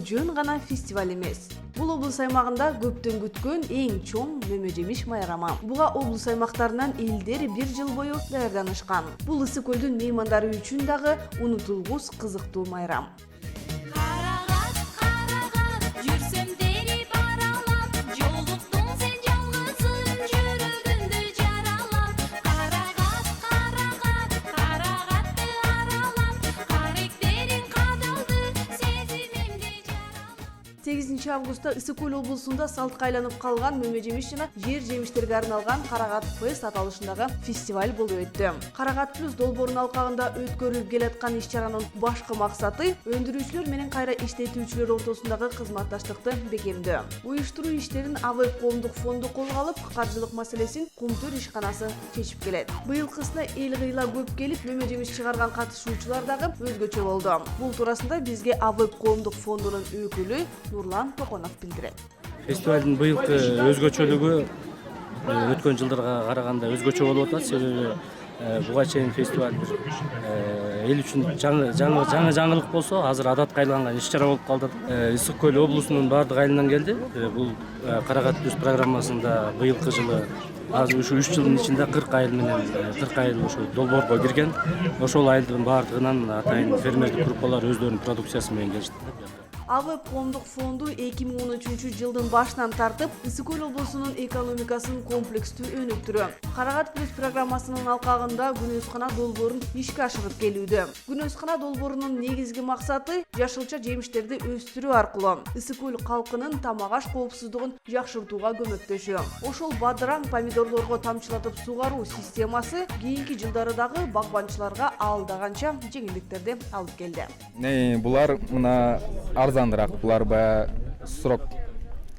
жөн гана фестиваль эмес. Бул облус аймагында көптөн күткөн эң чоң мөмө жемиш майрамы. Буга облус аймактарынан элдер бир жыл бою даярданышкан. Бул Ысык көлдүн меймандары үчүн дагы унутулгус кызыктуу майрам. Августта Ысык көл облусунда салтка айланып калган мөмө жемиш жана жер жемиштерге арналган Карагат Фест аталышындагы фестиваль болуп өттү. Карагат плюс долбоорунун алкагында өткөрүлүп келаткан иш-чаранын башкы максаты өндүрүүчүлөр менен кайра иштетүүчүлөр ортосундагы кызматташтыкты бекемдөө. Уюштуруу иштерин АВЭП коомдук фонду колго алып, каржылык маселесин Кумтөр ишканасы чечип келет. Быйылкысына эл кыйла көп келип, мөмө жемиш чыгарган катышуучулар дагы өзгөчө болду. Бул туурасында бизге АВЭП коомдук фондунун өкүлү Нурлан Токонов билдирет. Фестивалдын быйылкы өзгөчөлүгү өткөн жылдарга караганда өзгөчө болуп атат. Себеби буга чейин фестиваль эл үчүн жаңы жаңылык болсо, азыр адатка айланган иш-чара болуп калды. Ысык көл облусунун баардык айылынан келди. Бул Карагат плюс программасында быйылкы жылы азыр ушу 3 жылдын ичинде 40 айыл менен 40 айыл ошо долбоорго кирген. Ошол айылдын баардыгынан атайын фермердик группалар өздөрүнүн продукциясы менен келишти. АВЭП коомдук фонду 2013 жылдын башынан тартып, Ысык көл облусунун экономикасын комплекстүү өнүктүрүү. Карагат плюс программасынын алкагында күнөзкана долбоорун ишке ашырып келүүдө. Күнөзкана долбоорунун негизги максаты жашылча жемиштерди өстүрүү аркылуу Ысык көл калкынын тамак-аш коопсуздугун жакшыртууга көмөктөшүү. Ошол бадыраң помидорлорго тамчылатып сугаруу системасы кийинки жылдары дагы багбанчыларга алдаганча жеңилдиктерди алып келди. Булар мына арзандыраак, булар баягы срок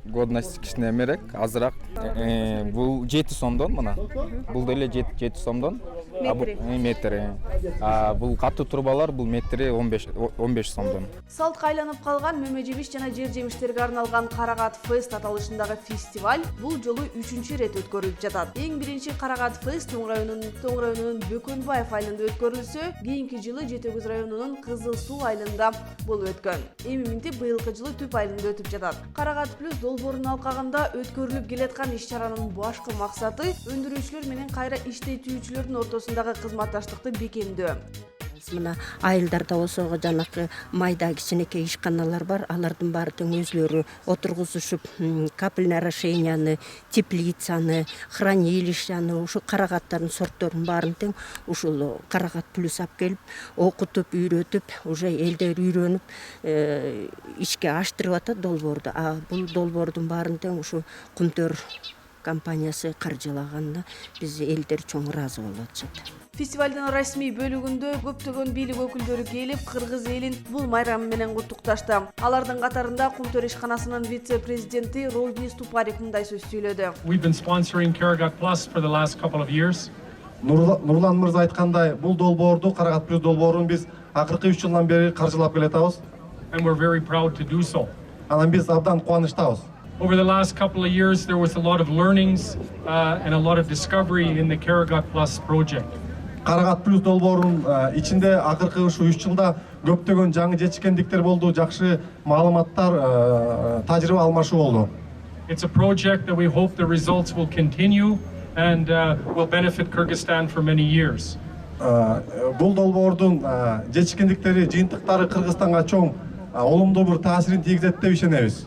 годности кичине эмерээк, азыраак. Бул 7 сомдон мына. Бул деле 7 сомдон. Метр. Бул катуу турбалар, бул метри 15 сомдон. Салтка айланып калган мөмө жемиш жана жер жемиштерге арналган Карагат Фест аталышындагы фестиваль бул жолу 3-чү рет өткөрүлүп жатат. Эң биринчи Карагат Фест Тоң районунун Бөкөнбаев айылында өткөрүлсө, кийинки жылы Жети Көз районунун Кызыл Суу айылында болуп өткөн. Эми минти быйылкы жылы Түп айылында өтүп жатат. Карагат плюс долбоорунун алкагында өткөрүлүп келаткан иш-чаранын башкы максаты өндүрүүчүлөр менен кайра иштетүүчүлөрдүн ортосундагы кызматташтыкты бекемдөө. Мына айылдарда болсо жанакы майда кичинекей ишканалар бар, алардын баары тең өзлөрү отургузушуп, капельное орошенияны, теплицаны, хранилищаны, ушу карагаттардын сортторунун баарын тең ушул Карагат плюс алып келип, окутуп, үйрөтүп, уже элдер үйрөнүп ишке аштырып атат долбоорду. Бул долбоордун баарын тең ушу Кумтөр компаниясы каржылаганда биз элдер чоң ыраазы болуп атышат. Фестивалдын расмий бөлүгүндө көптөгөн бийлик өкүлдөрү келип, кыргыз элин бул майрам менен куттукташты. Алардын катарында Кумтөр ишканасынын вице-президенти Ролдис Тупарик мындай сөз сүйлөдү. We've been sponsoring Карагат Plus for the last couple of years. Нурлан мырза айткандай, бул долбоорду, Карагат плюс долбоорун биз акыркы 3 жылдан бери каржылап келатабыз. And we're very proud to do so. Анан биз абдан кубанычтабыз. Over the last couple of years, there was a lot of learnings and a lot of discovery in the Карагат Plus project. Карагат плюс долбоорунун ичинде акыркы ушу 3 жылда көптөгөн жаңы жетишкендиктер болду, жакшы маалыматтар, тажрыйба алмашуу болду. It's a project that we hope the results will continue and will benefit Kyrgyzstan for many years. Бул долбоордун жетишкендиктери, жыйынтыктары Кыргызстанга чоң олумдуу бир таасирин тийгизет деп ишенебиз.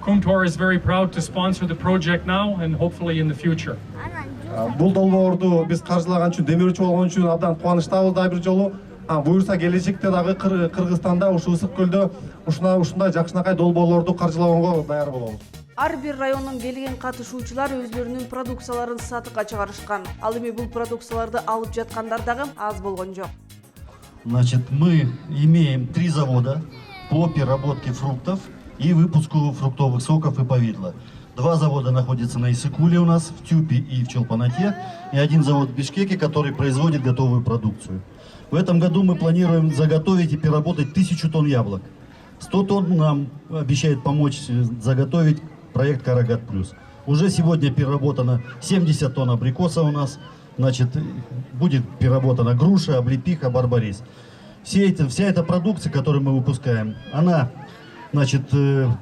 Kumtor is very proud to sponsor the project now and hopefully in the future. Бул долбоорду биз каржылаган үчүн, демирүүчү болгон үчүн абдан кубанычтабыз да бир жолу. Буюрса келечекте дагы Кыргызстанда ушу Ысык көлдө ушундай жакшынакай долбоорлорду каржылаганга даяр болобуз. Ар бир райондон келген катышуучулар өздөрүнүн продукцияларын сатыкка чыгарышкан. Ал эми бул продукцияларды алып жаткандар дагы аз болгон жок. Значит, мы имеем 3 завода по переработке фруктов и выпуску фруктовых соков и повидла. 2 завода находятся на Исыкуле у нас, в Тюпе и в Чолпанате, и 1 завод в Бишкеке, который производит готовую продукцию. В этом году мы планируем заготовить и переработать 1000 тонн яблок. 100 тонн нам обещает помочь заготовить проект Карагат Плюс. Уже сегодня переработано 70 тонн абрикоса у нас, значит, будет переработана груша, облепиха, барбарис. Вся эта продукция, которую мы выпускаем, она, значит,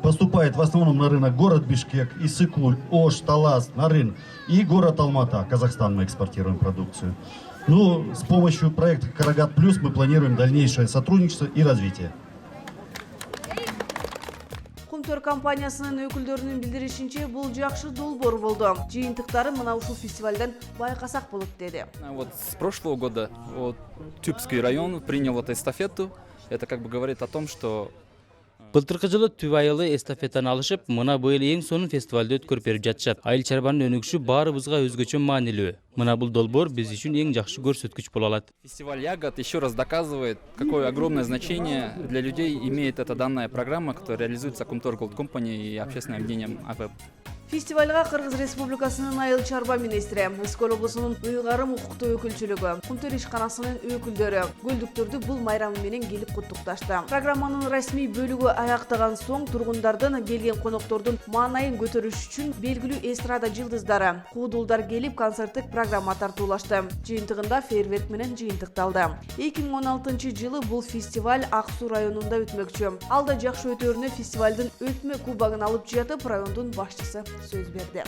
поступает в основном на рынок город Бишкек, Иссык-Куль, Ош, Талас, Нарын и город Алмата. Казахстан мы экспортируем продукцию. Ну, с помощью проекта «Карагат Плюс» мы планируем дальнейшее сотрудничество и развитие. Кумтөр компаниясынын өкүлдөрүнүн билдиришинче, бул жакшы долбоор болду. Жыйынтыктары мына ушул фестивалдан байкасак болот деди. Вот с прошлого года вот, Тюбский район принял эту эстафету. Это как бы говорит о том, что Былтыркы жылы Түп айылы эстафетаны алышып, мына быйыл эң сонун фестивалды өткөрүп берип жатышат. Айыл чарбанын өнүгүшү баарыбызга өзгөчө маанилүү. Мына бул долбоор биз үчүн эң жакшы көрсөткүч боло алат. фестиваль ягод еще раз доказывает, какое огромное значение для людей имеет эта данная программа, которая реализуется Кумтор Голд Компани и общественным объединением АФЭП. Фестивальга Кыргыз Республикасынын айыл чарба министри, Ыскөл облусунун ыйгарым укуктуу өкүлчүлүгү, Кумтөр ишканасынын өкүлдөрү көлдүктөрдү бул майрамы менен келип куттукташты. Программанын расмий бөлүгү аяктаган соң тургундардын келген коноктордун маанайын көтөрүш үчүн белгилүү эстрада жылдыздары, куудулдар келип концерттик программа тартуулашты. Жыйынтыгында фейерверк менен жыйынтыкталды. 2016 жылы бул фестиваль Ак Суу районунда өтмөкчү. Алда жакшы өтөрүнө фестивалдын өтмө кубогун алып жатып, райондун башчысы сөз берди.